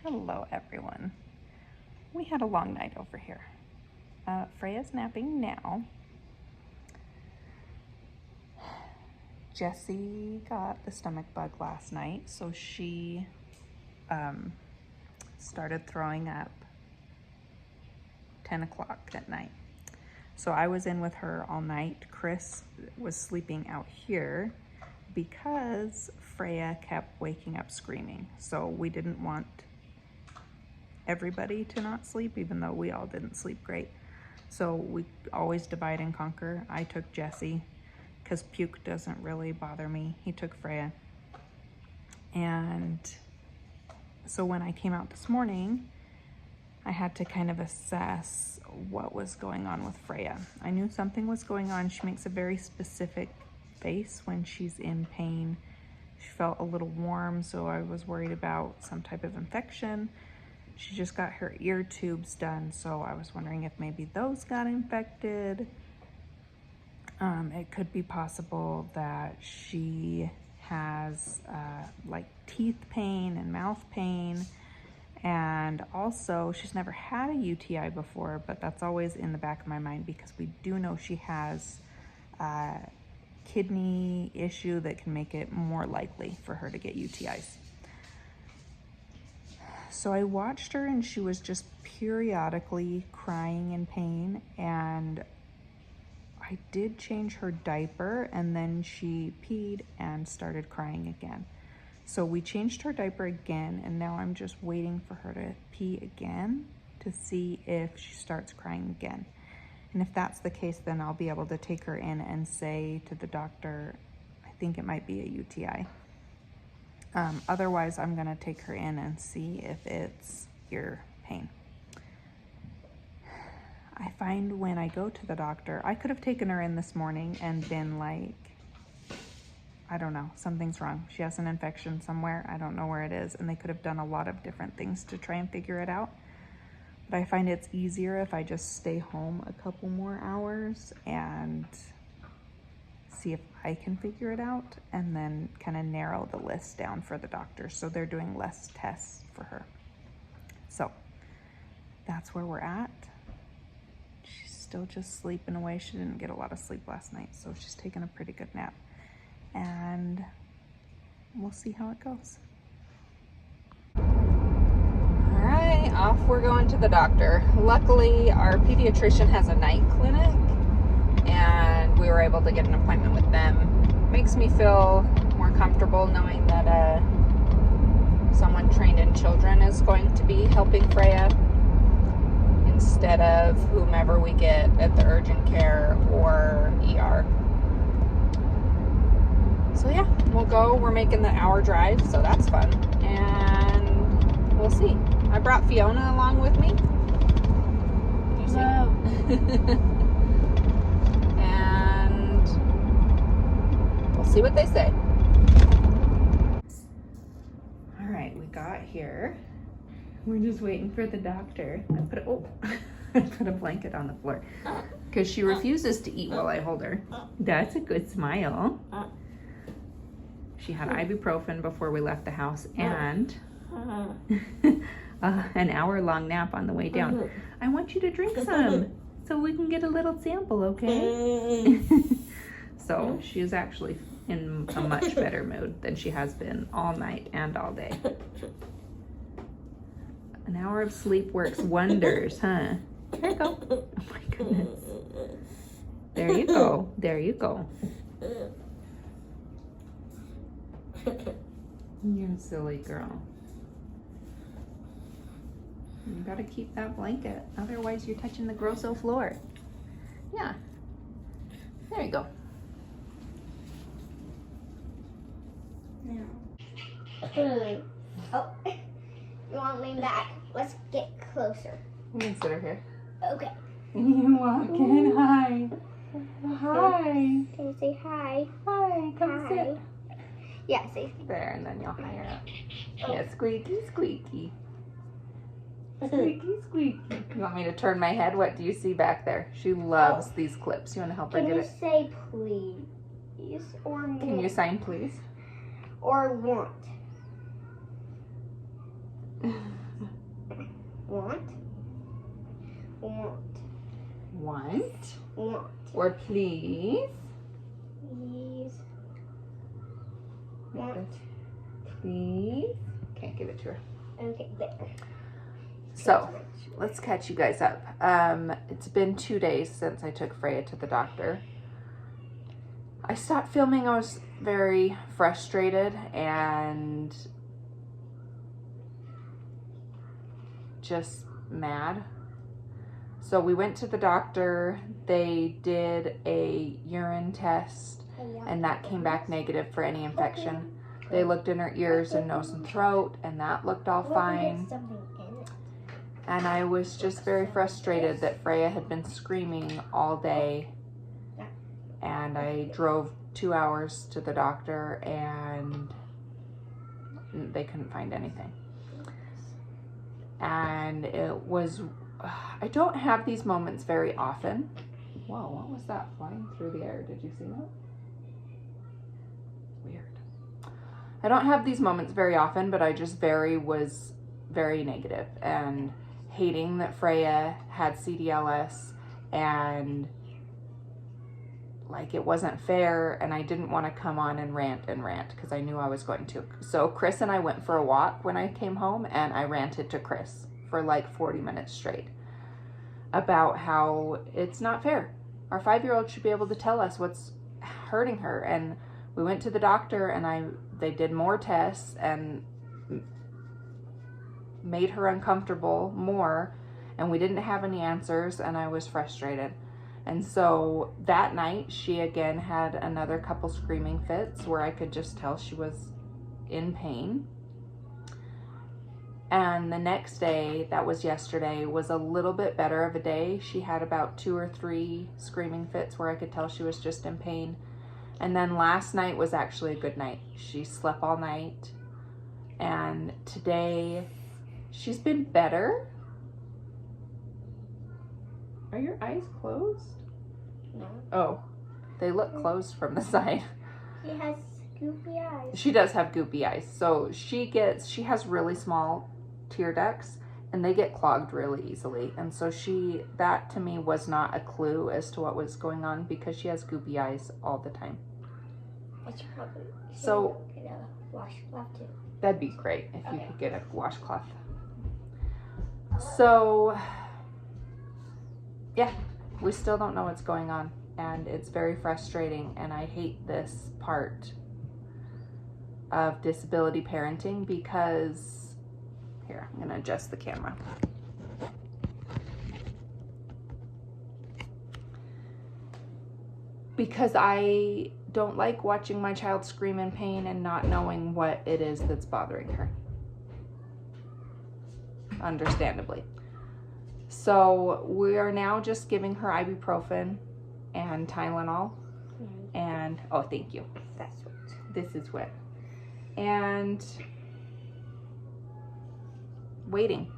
Hello everyone. We had a long night over here. Freya's napping now. Jessie got the stomach bug last night, so she started throwing up 10 o'clock at night. So I was in with her all night. Chris was sleeping out here because Freya kept waking up screaming. So we didn't want everybody to not sleep, even though we all didn't sleep great. So we always divide and conquer. I took Jessie because puke doesn't really bother me. He took Freya. And so when I came out this morning, I had to kind of assess what was going on with Freya. I knew something was going on. She makes a very specific face when she's in pain. She felt a little warm, so I was worried about some type of infection. She just got her ear tubes done, so I was wondering if maybe those got infected. It could be possible that she has like teeth pain and mouth pain. And also, she's never had a UTI before, but that's always in the back of my mind because we do know she has a kidney issue that can make it more likely for her to get UTIs. So I watched her and she was just periodically crying in pain, and I did change her diaper and then she peed and started crying again. So we changed her diaper again, and now I'm just waiting for her to pee again to see if she starts crying again. And if that's the case, then I'll be able to take her in and say to the doctor, I think it might be a UTI. Otherwise, I'm gonna take her in and see if it's ear pain. I find when I go to the doctor, I could have taken her in this morning and been like, I don't know, something's wrong. She has an infection somewhere. I don't know where it is. And they could have done a lot of different things to try and figure it out. But I find it's easier if I just stay home a couple more hours and see if I can figure it out, and then kind of narrow the list down for the doctor. So they're doing less tests for her. So that's where we're at. She's still just sleeping away. She didn't get a lot of sleep last night, so she's taking a pretty good nap. And we'll see how it goes. All right, off we're going to the doctor. Luckily, our pediatrician has a night clinic, and we were able to get an appointment with them. Makes me feel more comfortable knowing that someone trained in children is going to be helping Freya instead of whomever we get at the urgent care or ER. So yeah, we'll go. We're making the hour drive, so that's fun. And we'll see. I brought Fiona along with me. You see? And we'll see what they say. All right, we got here. We're just waiting for the doctor. I put a blanket on the floor because she refuses to eat while I hold her. That's a good smile. She had ibuprofen before we left the house and an hour-long nap on the way down. I want you to drink some so we can get a little sample, okay? So she is actually in a much better mood than she has been all night and all day. An hour of sleep works wonders, huh? There you go. Oh my goodness. There you go. There you go. You're a silly girl. You gotta keep that blanket, otherwise you're touching the grosso floor. Yeah. There you go. No. Oh, you want to lean back? Let's get closer. You can sit her here. Okay. You walk in. Hi. Hi. Can you say hi? Hi. Come Hi. sit. Yeah, say There, and then you'll high her up. Oh. Yeah, squeaky, squeaky. Squeaky, squeaky. You want me to turn my head? What do you see back there? She loves these clips. You want to help her Can get you it? say please or want? Can you sign, please? Or want? Want. Or please. Please. Want. Please. Can't give it to her. Okay, there. So, let's catch you guys up. It's been 2 days since I took Freya to the doctor. I stopped filming. I was very frustrated and just mad. So we went to the doctor. They did a urine test and that came back negative for any infection. They looked in her ears and nose and throat and that looked all fine. And I was just very frustrated that Freya had been screaming all day. And I drove 2 hours to the doctor and they couldn't find anything. And it was, I don't have these moments very often. Whoa, what was that flying through the air? Did you see that? Weird. I don't have these moments very often, but I just was very negative and hating that Freya had CDLS and like it wasn't fair, and I didn't want to come on and rant because I knew I was going to. So Chris and I went for a walk when I came home and I ranted to Chris for like 40 minutes straight about how it's not fair. Our 5-year-old should be able to tell us what's hurting her. And we went to the doctor and they did more tests and made her uncomfortable more, and we didn't have any answers, and I was frustrated. And so that night she again had another couple screaming fits where I could just tell she was in pain. And the next day, that was yesterday, was a little bit better of a day. She had about 2 or 3 screaming fits where I could tell she was just in pain. And then last night was actually a good night. She slept all night. And today she's been better. Are your eyes closed? No. Oh, they look closed from the side. She has goopy eyes. She does have goopy eyes. So she has really small tear ducts and they get clogged really easily. And so that to me was not a clue as to what was going on because she has goopy eyes all the time. I should probably get a washcloth too. That'd be great if you could get a washcloth. So yeah, we still don't know what's going on and it's very frustrating, and I hate this part of disability parenting because, here, I'm gonna adjust the camera. Because I don't like watching my child scream in pain and not knowing what it is that's bothering her. Understandably. So we are now just giving her ibuprofen and Tylenol. And, oh, thank you. That's what. This is wet. And waiting.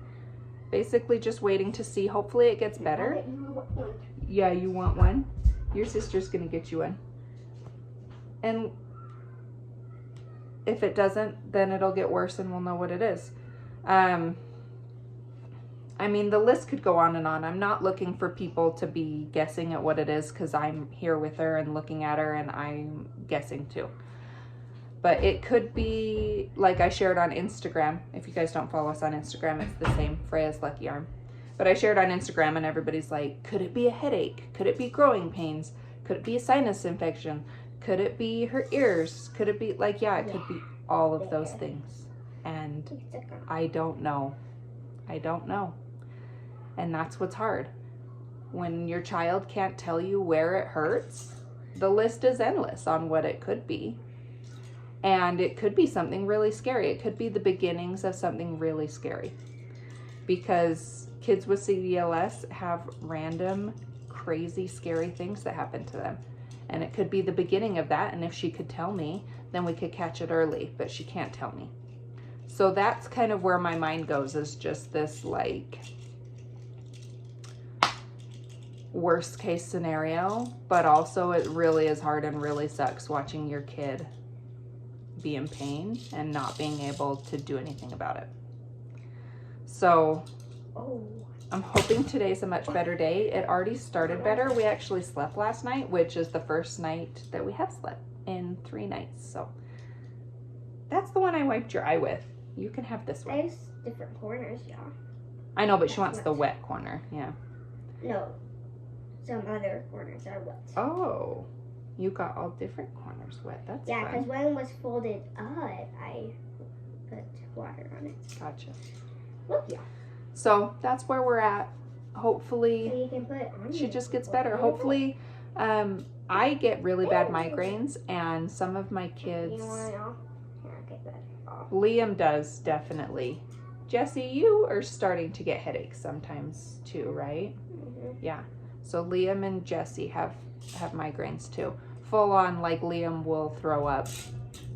Basically just waiting to see. Hopefully it gets better. Yeah, you want one? Your sister's gonna get you one. And if it doesn't, then it'll get worse and we'll know what it is. I mean, the list could go on and on. I'm not looking for people to be guessing at what it is because I'm here with her and looking at her and I'm guessing too. But it could be, like I shared on Instagram. If you guys don't follow us on Instagram, it's the same, Freya's Lucky Arm. But I shared on Instagram and everybody's like, could it be a headache? Could it be growing pains? Could it be a sinus infection? Could it be her ears? Could it be, like, yeah, it could be all of those things. And I don't know. I don't know. And that's what's hard. When your child can't tell you where it hurts, the list is endless on what it could be. And it could be something really scary. It could be the beginnings of something really scary. Because kids with CDLS have random, crazy, scary things that happen to them. And it could be the beginning of that. And if she could tell me, then we could catch it early. But she can't tell me. So that's kind of where my mind goes, is just this, like, worst case scenario. But also it really is hard and really sucks watching your kid be in pain and not being able to do anything about it. So Oh. I'm hoping today's a much better day. It already started better. We actually slept last night, which is the first night that we have slept in 3 nights. So that's the one I wiped your eye with. You can have this one. There's different corners, y'all. I know, but she wants the wet corner. Yeah. No. Some other corners are wet. Oh. You got all different corners wet. That's Yeah, fun. because when it was folded up, I put water on it. Gotcha. Look, yeah. So that's where we're at. So Hopefully you can put it on she you. just gets better. Hopefully, I get really bad migraines, and some of my kids, You want it off? Yeah, get that off. Liam does definitely. Jesse, you are starting to get headaches sometimes too, right? Mm-hmm. Yeah. So Liam and Jesse have migraines too. Full on, like Liam will throw up.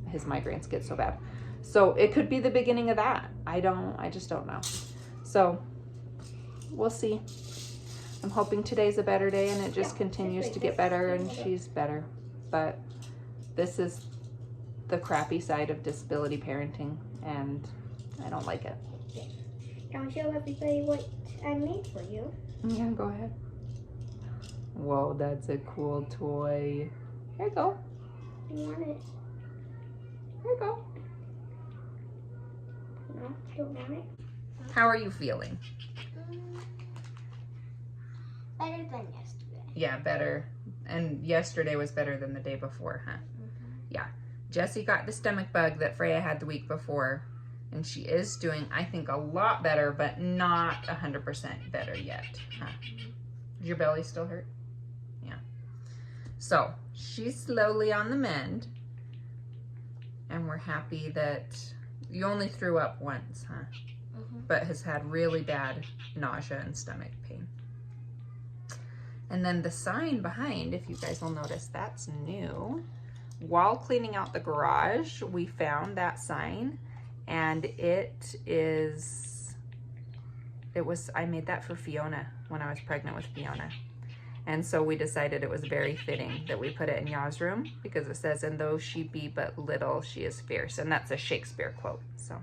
His migraines get so bad. So it could be the beginning of that. I just don't know. So we'll see. I'm hoping today's a better day and it just continues to get better and she's better. But this is the crappy side of disability parenting and I don't like it. Don't show everybody what I made for you. Yeah, go ahead. Whoa, that's a cool toy. Here you go. You want it? Here you go. No, don't want it. How are you feeling? Better than yesterday. Yeah, better. And yesterday was better than the day before, huh? Mm-hmm. Yeah. Jessie got the stomach bug that Freya had the week before. And she is doing, I think, a lot better, but not 100% better yet. Huh? Does your belly still hurt? Yeah. So, she's slowly on the mend. And we're happy that you only threw up once, huh? Mm-hmm. But has had really bad nausea and stomach pain. And then the sign behind, if you guys will notice, that's new. While cleaning out the garage, we found that sign. And I made that for Fiona when I was pregnant with Fiona. And so we decided it was very fitting that we put it in Ya's room because it says, "And though she be but little, she is fierce." And that's a Shakespeare quote, so.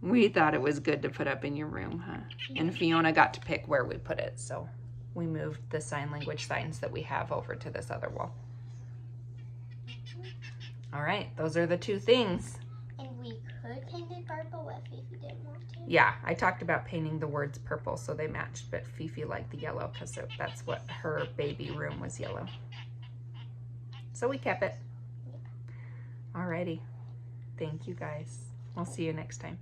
We thought it was good to put up in your room, huh? And Fiona got to pick where we put it, so we moved the sign language signs that we have over to this other wall. All right, those are the 2 things. And we could paint it purple if you didn't want to. Yeah, I talked about painting the words purple so they matched, but Fifi liked the yellow because that's what her baby room was, yellow. So we kept it. Alrighty. Thank you guys. We'll see you next time.